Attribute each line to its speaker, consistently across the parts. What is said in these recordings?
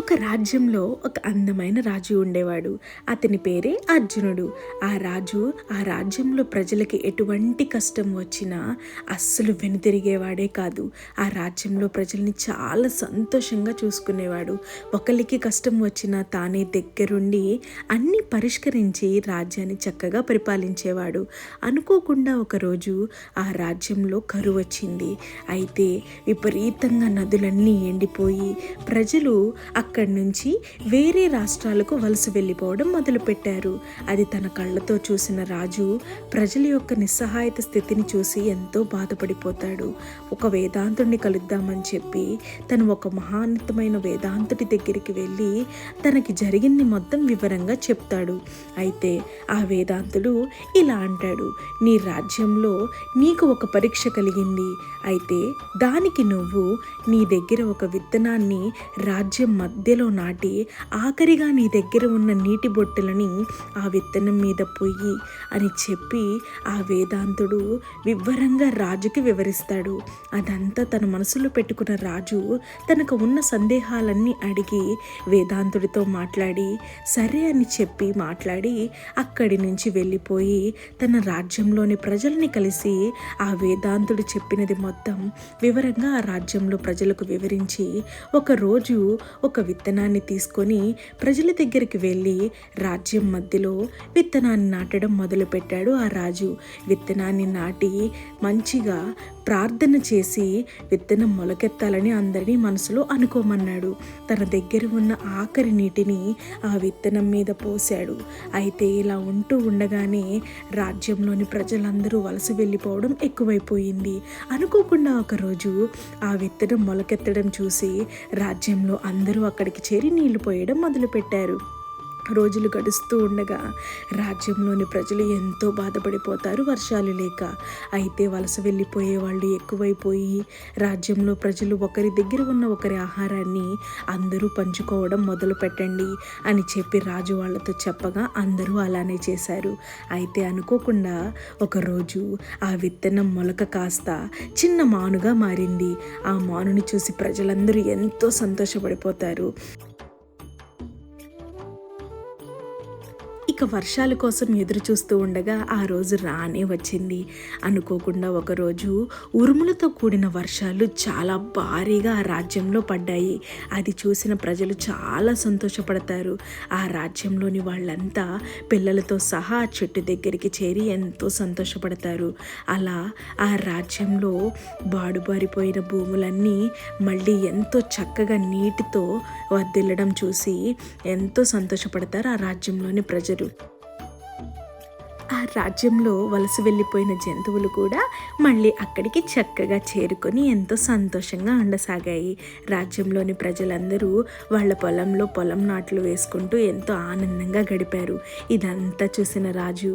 Speaker 1: ఒక రాజ్యంలో ఒక అందమైన రాజు ఉండేవాడు. అతని పేరే అర్జునుడు. ఆ రాజ్యంలో ప్రజలకి ఎటువంటి కష్టం వచ్చినా అస్సలు వెనుతిరిగేవాడే కాదు. ఆ రాజ్యంలో ప్రజల్ని చాలా సంతోషంగా చూసుకునేవాడు. ఒకరికి కష్టం వచ్చినా తానే దగ్గరుండి అన్నీ పరిష్కరించి రాజ్యాన్ని చక్కగా పరిపాలించేవాడు. అనుకోకుండా ఒకరోజు ఆ రాజ్యంలో కరువు వచ్చింది. అయితే విపరీతంగా నదులన్నీ ఎండిపోయి ప్రజలు అక్కడి నుంచి వేరే రాష్ట్రాలకు వలస వెళ్ళిపోవడం మొదలుపెట్టారు. అది తన కళ్ళతో చూసిన రాజు ప్రజల యొక్క నిస్సహాయత స్థితిని చూసి ఎంతో బాధపడిపోతాడు. ఒక వేదాంతుడిని కలుద్దామని చెప్పి తను ఒక మహాన్నతమైన వేదాంతుడి దగ్గరికి వెళ్ళి తనకి జరిగింది మొత్తం వివరంగా చెప్తాడు. అయితే ఆ వేదాంతుడు ఇలా అంటాడు, నీ రాజ్యంలో నీకు ఒక పరీక్ష కలిగింది. అయితే దానికి నువ్వు నీ దగ్గర ఒక విత్తనాన్ని రాజ్యం మధ్యలో నాటి ఆఖరిగా నీ దగ్గర ఉన్న నీటి బొట్టెలని ఆ విత్తనం మీద పొయ్యి అని చెప్పి ఆ వేదాంతుడు వివరంగా రాజుకి వివరిస్తాడు. అదంతా తన మనసులో పెట్టుకున్న రాజు తనకు ఉన్న సందేహాలన్నీ అడిగి వేదాంతుడితో మాట్లాడి సరే అని చెప్పి మాట్లాడి అక్కడి నుంచి వెళ్ళిపోయి తన రాజ్యంలోని ప్రజల్ని కలిసి ఆ వేదాంతుడు చెప్పినది మొత్తం వివరంగా ఆ రాజ్యంలో ప్రజలకు వివరించి ఒకరోజు ఒక విత్తనాన్ని తీసుకొని ప్రజల దగ్గరికి వెళ్ళి రాజ్యం మధ్యలో విత్తనాన్ని నాటడం మొదలుపెట్టాడు. ఆ రాజు విత్తనాన్ని నాటి మంచిగా ప్రార్థన చేసి విత్తనం మొలకెత్తాలని అందరినీ మనసులో అనుకోమన్నాడు. తన దగ్గర ఉన్న ఆఖరి నీటిని ఆ విత్తనం మీద పోశాడు. అయితే ఇలా ఉంటూ ఉండగానే రాజ్యంలోని ప్రజలందరూ వలస వెళ్ళిపోవడం ఎక్కువైపోయింది. అనుకోకుండా ఒకరోజు ఆ విత్తనం మొలకెత్తడం చూసి రాజ్యంలో అందరూ అక్కడికి చేరి నీళ్లు పోయడం మొదలుపెట్టారు. రోజులు గడుస్తూ ఉండగా రాజ్యంలోని ప్రజలు ఎంతో బాధపడిపోతారు వర్షాలు లేక. అయితే వలస వెళ్ళిపోయే వాళ్ళు ఎక్కువైపోయి రాజ్యంలో ప్రజలు ఒకరి దగ్గర ఉన్న ఒకరి ఆహారాన్ని అందరూ పంచుకోవడం మొదలు పెట్టండి అని చెప్పి రాజు వాళ్ళతో చెప్పగా అందరూ అలానే చేశారు. అయితే అనుకోకుండా ఒకరోజు ఆ విత్తనం మొలక కాస్త చిన్న మానుగా మారింది. ఆ మానుని చూసి ప్రజలందరూ ఎంతో సంతోషపడిపోతారు. ఇక వర్షాల కోసం ఎదురు చూస్తూ ఉండగా ఆ రోజు రానే వచ్చింది. అనుకోకుండా ఒకరోజు ఉరుములతో కూడిన వర్షాలు చాలా భారీగా ఆ రాజ్యంలో పడ్డాయి. అది చూసిన ప్రజలు చాలా సంతోషపడతారు. ఆ రాజ్యంలోని వాళ్ళంతా పిల్లలతో సహా ఆ చెట్టు దగ్గరికి చేరి ఎంతో సంతోషపడతారు. అలా ఆ రాజ్యంలో బాడుబారిపోయిన భూములన్నీ మళ్ళీ ఎంతో చక్కగా నీటితో వర్ధిల్లడం చూసి ఎంతో సంతోషపడతారు ఆ రాజ్యంలోని ప్రజలు. ఆ రాజ్యంలో వలస వెళ్ళిపోయిన జంతువులు కూడా మళ్ళీ అక్కడికి చక్కగా చేరుకొని ఎంతో సంతోషంగా ఉండసాగాయి. రాజ్యంలోని ప్రజలందరూ వాళ్ళ పొలంలో పొలం నాట్లు వేసుకుంటూ ఎంతో ఆనందంగా గడిపారు. ఇదంతా చూసిన రాజు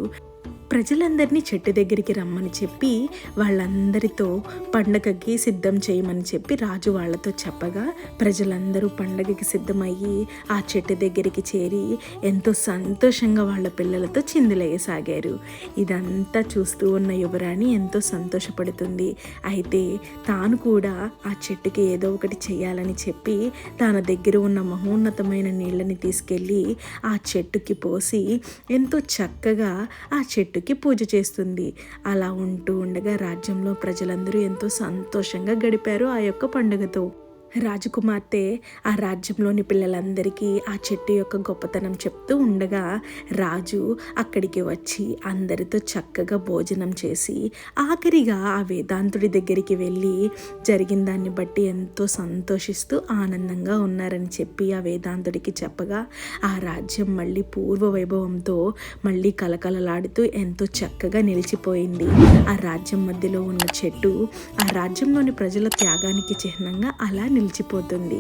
Speaker 1: ప్రజలందరినీ చెట్టు దగ్గరికి రమ్మని చెప్పి వాళ్ళందరితో పండగకి సిద్ధం చేయమని చెప్పి రాజు వాళ్ళతో చెప్పగా ప్రజలందరూ పండగకి సిద్ధమయ్యి ఆ చెట్టు దగ్గరికి చేరి ఎంతో సంతోషంగా వాళ్ళ పిల్లలతో చిందులేయసాగారు. ఇదంతా చూస్తూ ఉన్న యువరాణి ఎంతో సంతోషపడుతుంది. అయితే తాను కూడా ఆ చెట్టుకి ఏదో ఒకటి చేయాలని చెప్పి తన దగ్గర ఉన్న మహోన్నతమైన నీళ్ళని తీసుకెళ్ళి ఆ చెట్టుకి పోసి ఎంతో చక్కగా ఆ చెట్టుకి పూజ చేస్తుంది. అలా ఉంటూ ఉండగా రాజ్యంలో ప్రజలందరూ ఎంతో సంతోషంగా గడిపారు ఆ యొక్క పండుగతో. రాజకుమార్తె ఆ రాజ్యంలోని పిల్లలందరికీ ఆ చెట్టు యొక్క గొప్పతనం చెప్తూ ఉండగా రాజు అక్కడికి వచ్చి అందరితో చక్కగా భోజనం చేసి ఆఖరిగా ఆ వేదాంతుడి దగ్గరికి వెళ్ళి జరిగిన దాన్ని బట్టి ఎంతో సంతోషిస్తూ ఆనందంగా ఉన్నారని చెప్పి ఆ వేదాంతుడికి చెప్పగా ఆ రాజ్యం మళ్ళీ పూర్వ వైభవంతో మళ్ళీ కలకలలాడుతూ ఎంతో చక్కగా నిలిచిపోయింది. ఆ రాజ్యం మధ్యలో ఉన్న చెట్టు ఆ రాజ్యంలోని ప్రజల త్యాగానికి చిహ్నంగా అలా నిలిచిపోతుంది.